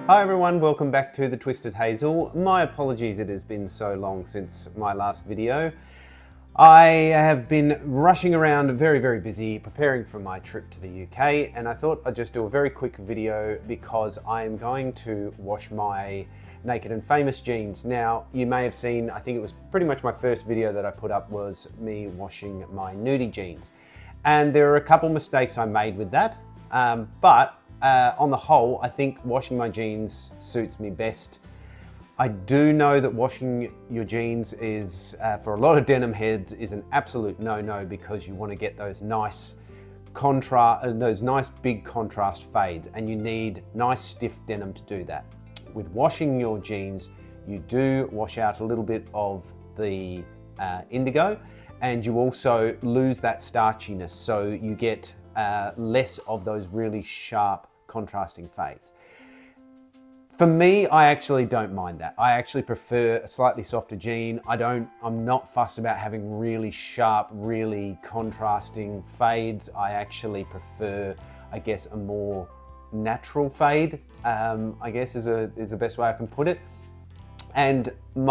Hi everyone, welcome back to The Twisted Hazel. My apologies, it has been so long since my last video. I have been rushing around, very busy, preparing for my trip to the UK, and I thought I'd just do a very quick video because I am going to wash my Naked and Famous jeans. Now, you may have seen, I think it was pretty much my first video that I put up was me washing my Nudie jeans. And there are a couple mistakes I made with that, but on the whole, I think washing my jeans suits me best. I do know that washing your jeans is, for a lot of denim heads, is an absolute no-no because you want to get those nice big contrast fades, and you need nice stiff denim to do that. With washing your jeans, you do wash out a little bit of the indigo, and you also lose that starchiness, so you get less of those really sharp contrasting fades. For me, I actually don't mind that. I actually prefer a slightly softer jean. I'm not fussed about having really sharp, really contrasting fades. I actually prefer, I guess, a more natural fade, I guess is the best way I can put it. And I'm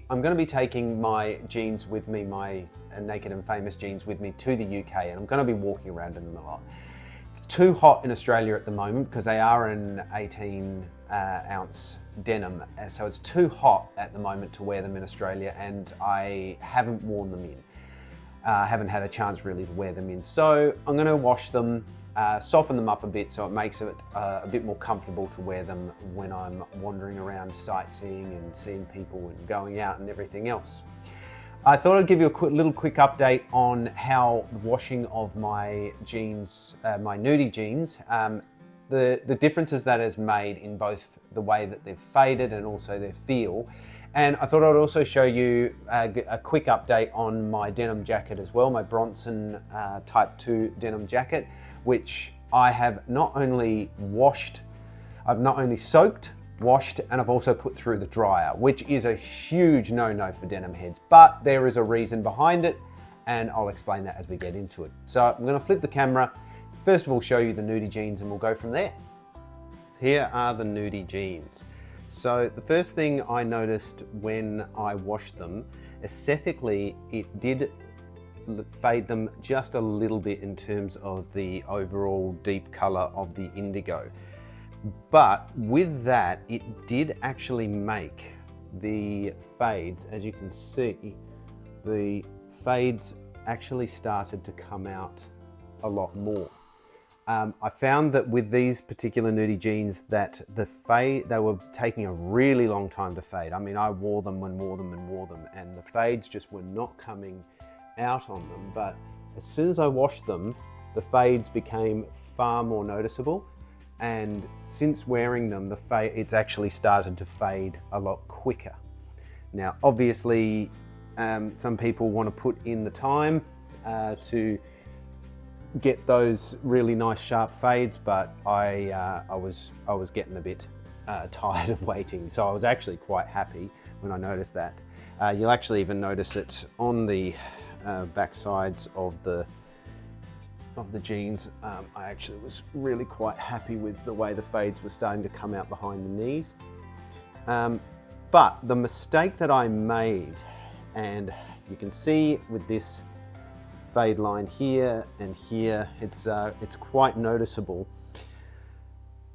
going to be taking my jeans with me, my Naked and Famous jeans with me to the UK, and I'm going to be walking around in them a lot. It's too hot in Australia at the moment because they are an 18 ounce denim, so it's too hot at the moment to wear them in Australia, and I haven't worn them in. I haven't had a chance really to wear them in, so I'm going to wash them, soften them up a bit so it makes it a bit more comfortable to wear them when I'm wandering around sightseeing and seeing people and going out and everything else. I thought I'd give you a little quick update on how the washing of my jeans, my Nudie jeans, the differences that has made in both the way that they've faded and also their feel. And I thought I'd also show you a quick update on my denim jacket as well, my Bronson Type 2 denim jacket, which I have not only soaked, washed, and I've also put through the dryer, which is a huge no-no for denim heads, but there is a reason behind it, and I'll explain that as we get into it. So I'm going to flip the camera, first of all show you the Nudie jeans, and we'll go from there. Here are the Nudie jeans. So the first thing I noticed when I washed them, aesthetically it did fade them just a little bit in terms of the overall deep color of the indigo. But with that, it did actually make the fades, as you can see, the fades actually started to come out a lot more. I found that with these particular Nudie jeans that they were taking a really long time to fade. I mean, I wore them and wore them and wore them, and the fades just were not coming out on them. But as soon as I washed them, the fades became far more noticeable. And since wearing them, it's actually started to fade a lot quicker. Now, obviously, some people want to put in the time to get those really nice sharp fades, but I was getting a bit tired of waiting, so I was actually quite happy when I noticed that. You'll actually even notice it on the back sides of the jeans. I actually was really quite happy with the way the fades were starting to come out behind the knees. But the mistake that I made, and you can see with this fade line here and here, it's quite noticeable.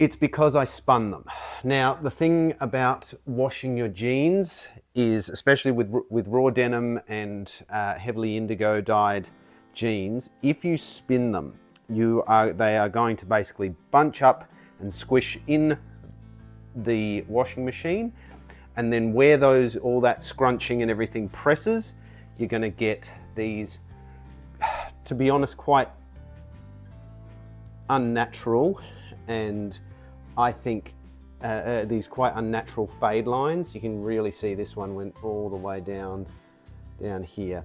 It's because I spun them. Now, the thing about washing your jeans is, especially with raw denim and heavily indigo dyed jeans, if you spin them, they are going to basically bunch up and squish in the washing machine, and then where all that scrunching and everything presses, you're going to get these, to be honest, quite unnatural, and I think these quite unnatural fade lines. You can really see this one went all the way down here.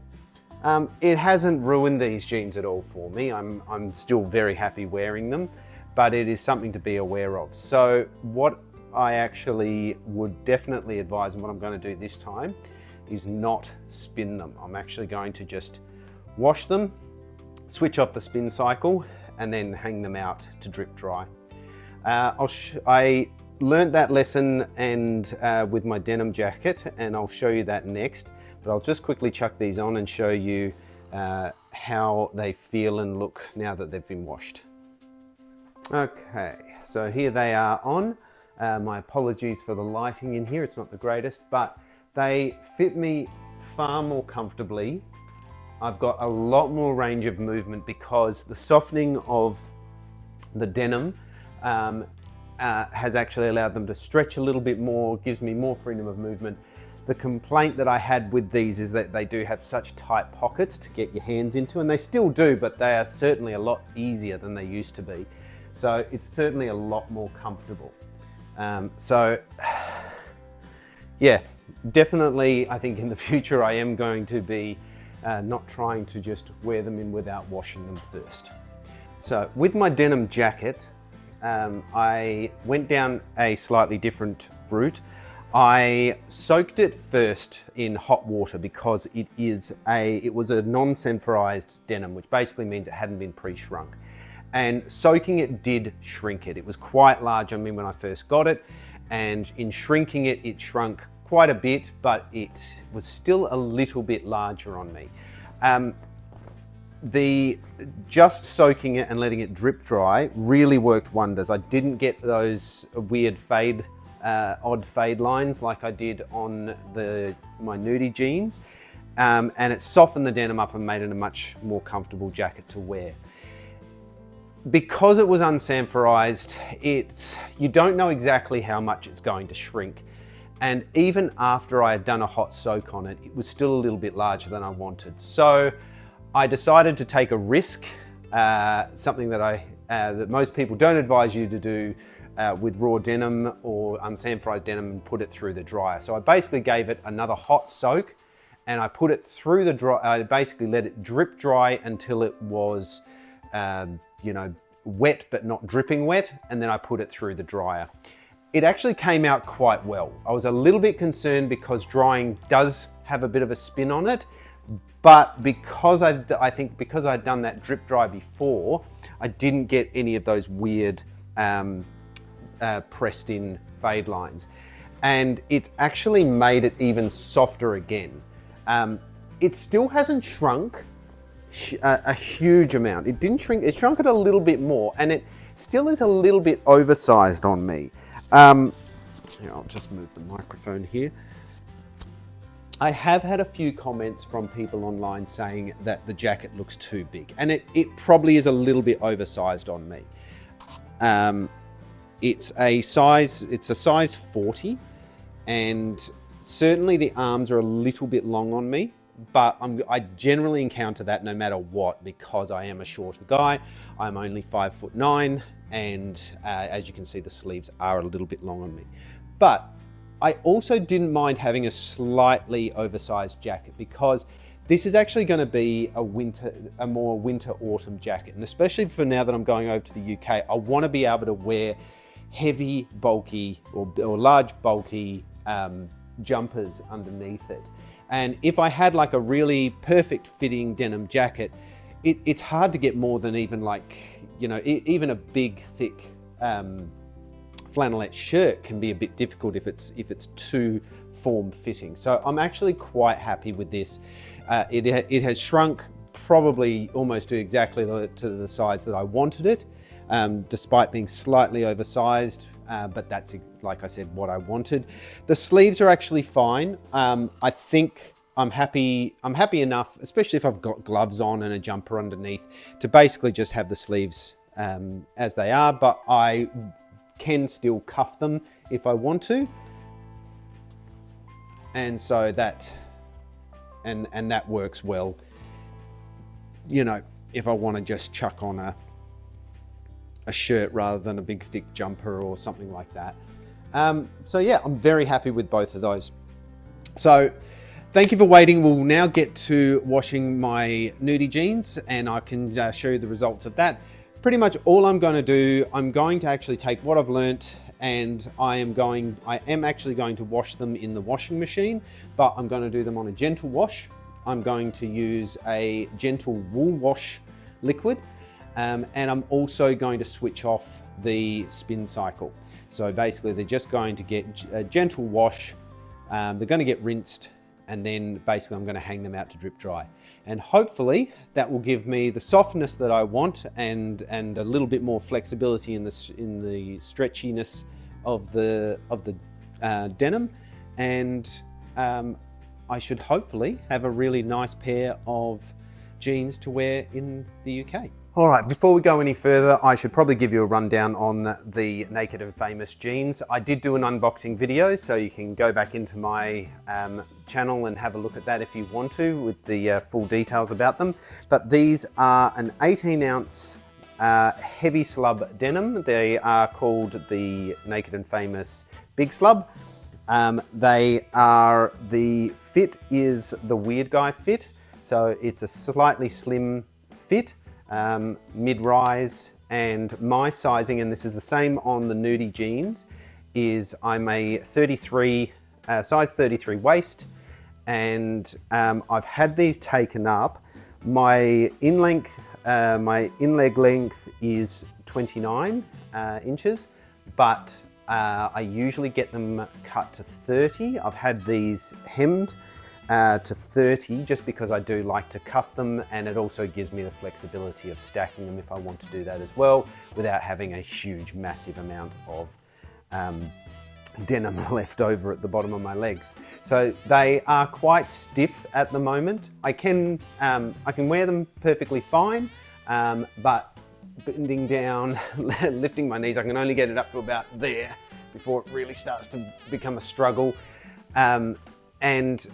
It hasn't ruined these jeans at all for me. I'm still very happy wearing them, but it is something to be aware of. So what I actually would definitely advise, and what I'm going to do this time, is not spin them. I'm actually going to just wash them, switch off the spin cycle, and then hang them out to drip dry. I learnt that lesson and with my denim jacket, and I'll show you that next. But I'll just quickly chuck these on and show you how they feel and look now that they've been washed. Okay, so here they are on. My apologies for the lighting in here, it's not the greatest, but they fit me far more comfortably. I've got a lot more range of movement because the softening of the denim has actually allowed them to stretch a little bit more, gives me more freedom of movement. The complaint that I had with these is that they do have such tight pockets to get your hands into, and they still do, but they are certainly a lot easier than they used to be. So it's certainly a lot more comfortable. So yeah, definitely I think in the future I am going to be not trying to just wear them in without washing them first. So with my denim jacket, I went down a slightly different route. I soaked it first in hot water because it was a non-semphorized denim, which basically means it hadn't been pre-shrunk. And soaking it did shrink it. It was quite large on me when I first got it, and in shrinking it, it shrunk quite a bit, but it was still a little bit larger on me. Just soaking it and letting it drip dry really worked wonders. I didn't get those weird odd fade lines like I did on my Nudie Jeans, and it softened the denim up and made it a much more comfortable jacket to wear. Because it was unsamphorized, you don't know exactly how much it's going to shrink. And even after I had done a hot soak on it, it was still a little bit larger than I wanted. So I decided to take a risk, something that most people don't advise you to do with raw denim or unsamphorized denim, and put it through the dryer. So I basically gave it another hot soak, and I put it through the dryer. I basically let it drip dry until it was wet but not dripping wet, and then I put it through the dryer. It actually came out quite well. I was a little bit concerned because drying does have a bit of a spin on it, but because I think because I'd done that drip dry before, I didn't get any of those weird pressed in fade lines. And it's actually made it even softer again. It still hasn't shrunk a huge amount. It didn't shrink, it shrunk it a little bit more, and it still is a little bit oversized on me. I'll just move the microphone here. I have had a few comments from people online saying that the jacket looks too big, and it probably is a little bit oversized on me. It's a size 40, and certainly the arms are a little bit long on me, but I generally encounter that no matter what, because I am a shorter guy. I'm only 5'9", and as you can see, the sleeves are a little bit long on me. But I also didn't mind having a slightly oversized jacket, because this is actually going to be a more winter-autumn jacket. And especially for now that I'm going over to the UK, I want to be able to wear heavy, bulky, or large, bulky jumpers underneath it. And if I had like a really perfect fitting denim jacket, it's hard to get more than even even a big, thick flannelette shirt can be a bit difficult if it's too form-fitting. So I'm actually quite happy with this. It has shrunk probably almost to exactly to the size that I wanted it, despite being slightly oversized, but that's, like I said, what I wanted. The sleeves are actually fine. I think I'm happy enough, especially if I've got gloves on and a jumper underneath, to basically just have the sleeves as they are, but I can still cuff them if I want to. And so that works well. If I want to just chuck on a shirt rather than a big thick jumper or something like that. So yeah, I'm very happy with both of those. So thank you for waiting. We'll now get to washing my Nudie Jeans, and I can show you the results of that. Pretty much all I'm going to do, I'm going to actually take what I've learnt, and I am actually going to wash them in the washing machine, but I'm going to do them on a gentle wash. I'm going to use a gentle wool wash liquid, and I'm also going to switch off the spin cycle. So basically they're just going to get a gentle wash, they're going to get rinsed, and then basically I'm going to hang them out to drip dry. And hopefully that will give me the softness that I want and a little bit more flexibility in the stretchiness of the denim, and I should hopefully have a really nice pair of jeans to wear in the UK. All right, before we go any further, I should probably give you a rundown on the Naked and Famous jeans. I did do an unboxing video, so you can go back into my channel and have a look at that if you want to, with the full details about them. But these are an 18-ounce heavy slub denim. They are called the Naked and Famous Big Slub. The fit is the weird guy fit, so it's a slightly slim fit. Mid-rise, and my sizing, and this is the same on the Nudie Jeans, is I'm a 33, size 33 waist, and I've had these taken up. My in-leg length is 29 inches, but I usually get them cut to 30. I've had these hemmed to 30 just because I do like to cuff them, and it also gives me the flexibility of stacking them if I want to do that as well without having a huge massive amount of denim left over at the bottom of my legs. So they are quite stiff at the moment. I can wear them perfectly fine, but bending down, lifting my knees, I can only get it up to about there before it really starts to become a struggle. And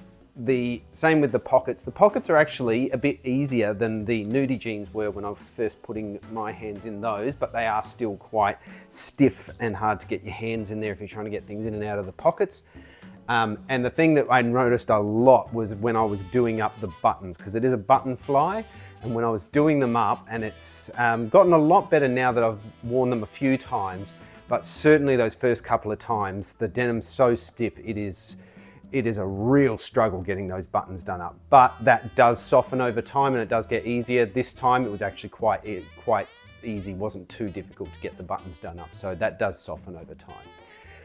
the same with the pockets. The pockets are actually a bit easier than the Nudie Jeans were when I was first putting my hands in those, but they are still quite stiff and hard to get your hands in there if you're trying to get things in and out of the pockets. And the thing that I noticed a lot was when I was doing up the buttons, because it is a button fly, and when I was doing them up, and it's gotten a lot better now that I've worn them a few times, but certainly those first couple of times, the denim's so stiff, it is a real struggle getting those buttons done up. But that does soften over time, and it does get easier. This time it was actually quite easy, wasn't too difficult to get the buttons done up, so that does soften over time.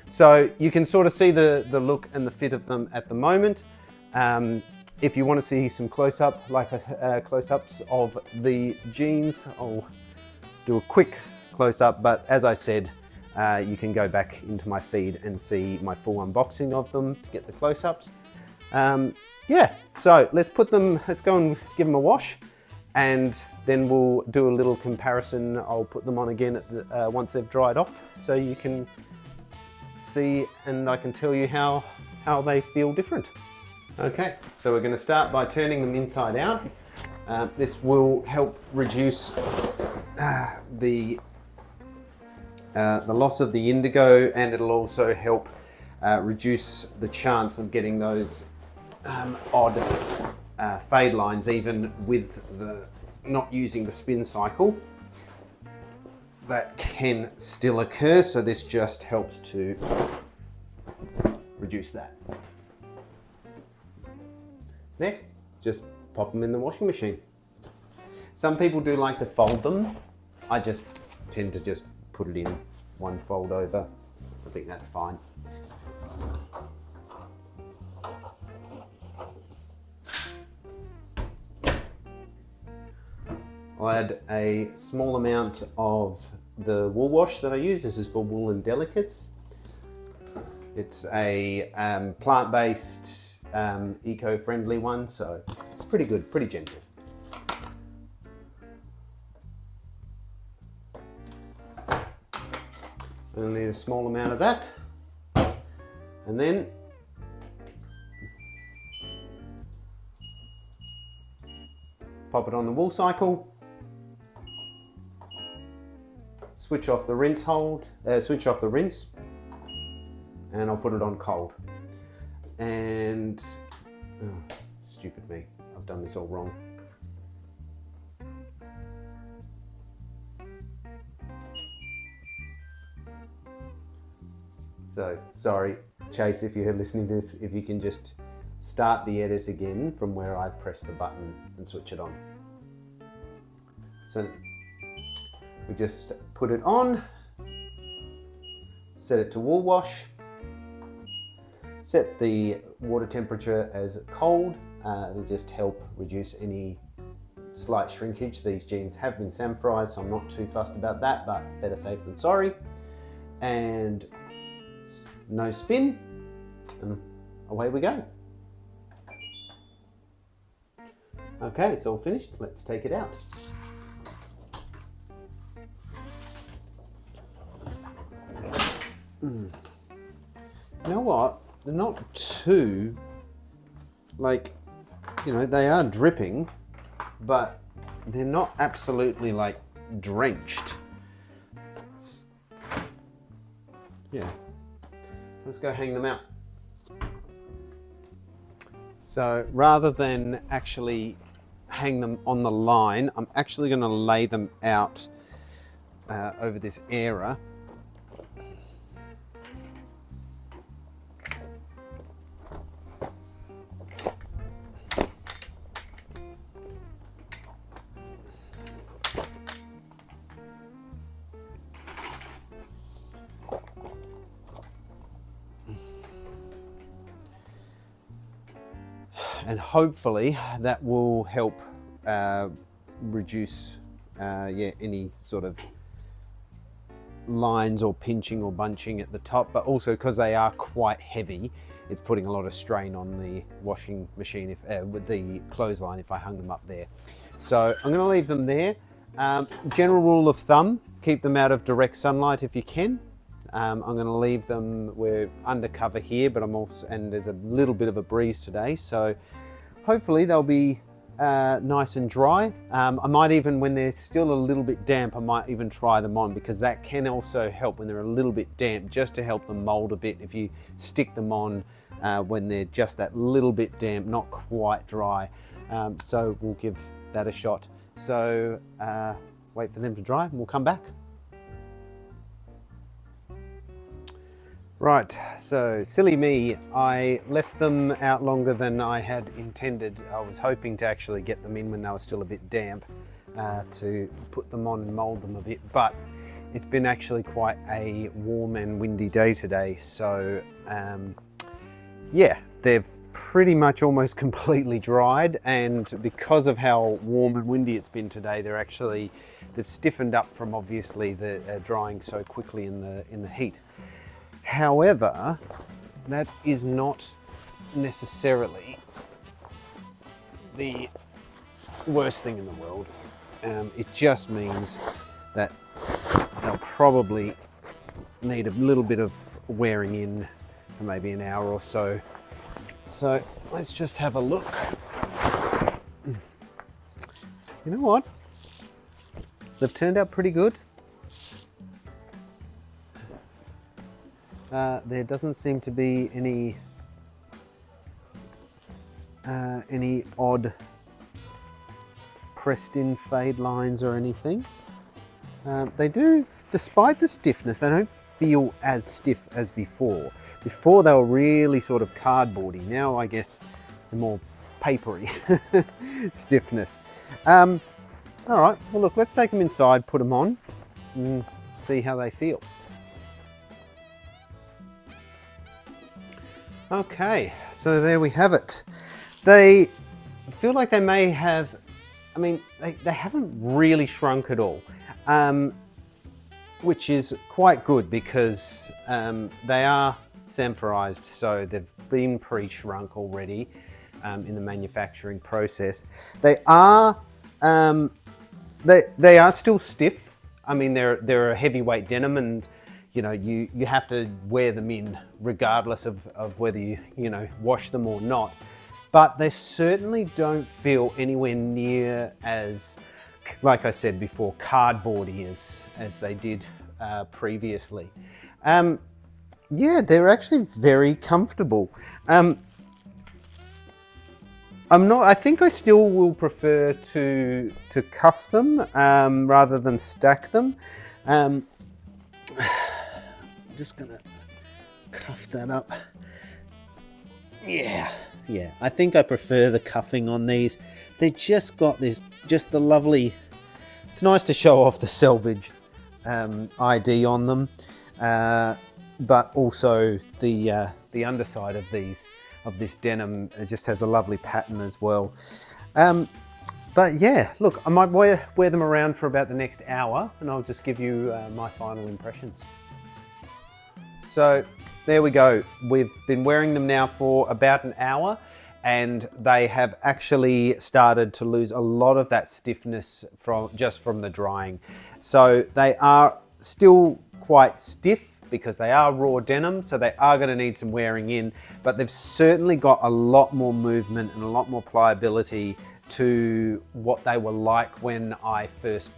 So you can sort of see the look and the fit of them at the moment. If you want to see some close-ups of the jeans, I'll do a quick close-up, but as I said, you can go back into my feed and see my full unboxing of them to get the close-ups. Yeah, so let's go and give them a wash, and then we'll do a little comparison. I'll put them on again once they've dried off, so you can see and I can tell you how they feel different. Okay, so we're going to start by turning them inside out. This will help reduce the loss of the indigo, and it'll also help reduce the chance of getting those odd fade lines, even with the not using the spin cycle. That can still occur, so this just helps to reduce that. Next, just pop them in the washing machine. Some people do like to fold them. I just tend to just put it in one fold over. I think that's fine. I'll add a small amount of the wool wash that I use. This is for Woolen Delicates. It's a plant-based, eco-friendly one, so it's pretty good, pretty gentle. I'll need a small amount of that, and then pop it on the wool cycle. Switch off the rinse, and I'll put it on cold. And oh, stupid me, I've done this all wrong. So, sorry, Chase, if you're listening to this, if you can just start the edit again from where I press the button and switch it on. So, We just put it on, set it to wool wash, set the water temperature as cold. It'll just help reduce any slight shrinkage. These jeans have been sanforized, so I'm not too fussed about that, but better safe than sorry. And no spin, and away we go. Okay, it's all finished. Let's take it out. You know what? They're not too, like, you know, they are dripping, but they're not absolutely like drenched. Yeah. So let's go hang them out. So rather than actually hang them on the line, I'm actually going to lay them out over this area. And hopefully that will help reduce any sort of lines or pinching or bunching at the top, but also because they are quite heavy, it's putting a lot of strain on the washing machine with the clothesline if I hung them up there. So I'm going to leave them there. General rule of thumb, keep them out of direct sunlight if you can. I'm going to leave them, we're under cover here, but and there's a little bit of a breeze today, so hopefully they'll be nice and dry. I might even, when they're still a little bit damp, I might even try them on, because that can also help when they're a little bit damp, just to help them mold a bit if you stick them on when they're just that little bit damp, not quite dry. So we'll give that a shot. So wait for them to dry and we'll come back. Right, so silly me, I left them out longer than I had intended. I was hoping to actually get them in when they were still a bit damp to put them on and mold them a bit, but it's been actually quite a warm and windy day today, so yeah, they've pretty much almost completely dried, and because of how warm and windy it's been today, they've stiffened up from obviously the drying so quickly in the heat. However, that is not necessarily the worst thing in the world. It just means that they'll probably need a little bit of wearing in for maybe an hour or so. So let's just have a look. You know what? They've turned out pretty good. There doesn't seem to be any odd pressed in fade lines or anything. They do, despite the stiffness, they don't feel as stiff as before. Before they were really sort of cardboardy. Now I guess they're more papery stiffness. All right, well look, let's take them inside, put them on, and see how they feel. Okay, so there we have it. They feel like they may have, I mean, they haven't really shrunk at all, which is quite good because they are sanforized, so they've been pre-shrunk already in the manufacturing process. They are still stiff. I mean, they're a heavyweight denim, and you know, you have to wear them in regardless of whether you wash them or not. But they certainly don't feel anywhere near as, like I said before, cardboardy as they did previously. Yeah, they're actually very comfortable. I think I still will prefer to cuff them rather than stack them. I'm just gonna cuff that up. Yeah, I think I prefer the cuffing on these. They just got this, just the lovely It's nice to show off the selvage ID on them, but also the underside of this denim, it just has a lovely pattern as well. But yeah, look, I might wear them around for about the next hour, and I'll just give you my final impressions. So there we go. We've been wearing them now for about an hour, and they have actually started to lose a lot of that stiffness from the drying. So they are still quite stiff because they are raw denim, so they are going to need some wearing in, but they've certainly got a lot more movement and a lot more pliability to what they were like when I first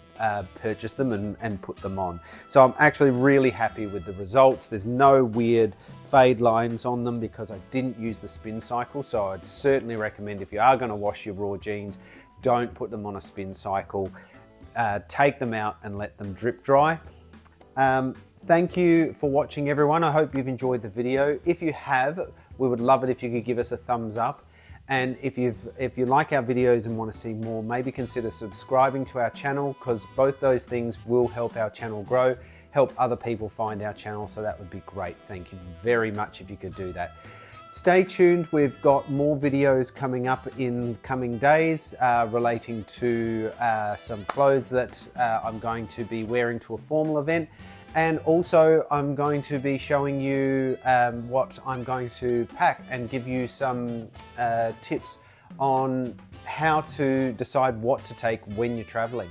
purchased them and put them on. So I'm actually really happy with the results. There's no weird fade lines on them because I didn't use the spin cycle. So I'd certainly recommend, if you are going to wash your raw jeans, don't put them on a spin cycle. Take them out and let them drip dry. Thank you for watching, everyone. I hope you've enjoyed the video. If you have, we would love it if you could give us a thumbs up. And if you like our videos and want to see more, maybe consider subscribing to our channel, because both those things will help our channel grow, help other people find our channel. So that would be great. Thank you very much if you could do that. Stay tuned. We've got more videos coming up in coming days relating to some clothes that I'm going to be wearing to a formal event. And also I'm going to be showing you what I'm going to pack and give you some tips on how to decide what to take when you're traveling.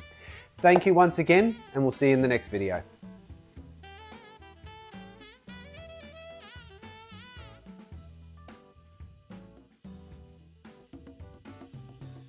Thank you once again, and we'll see you in the next video.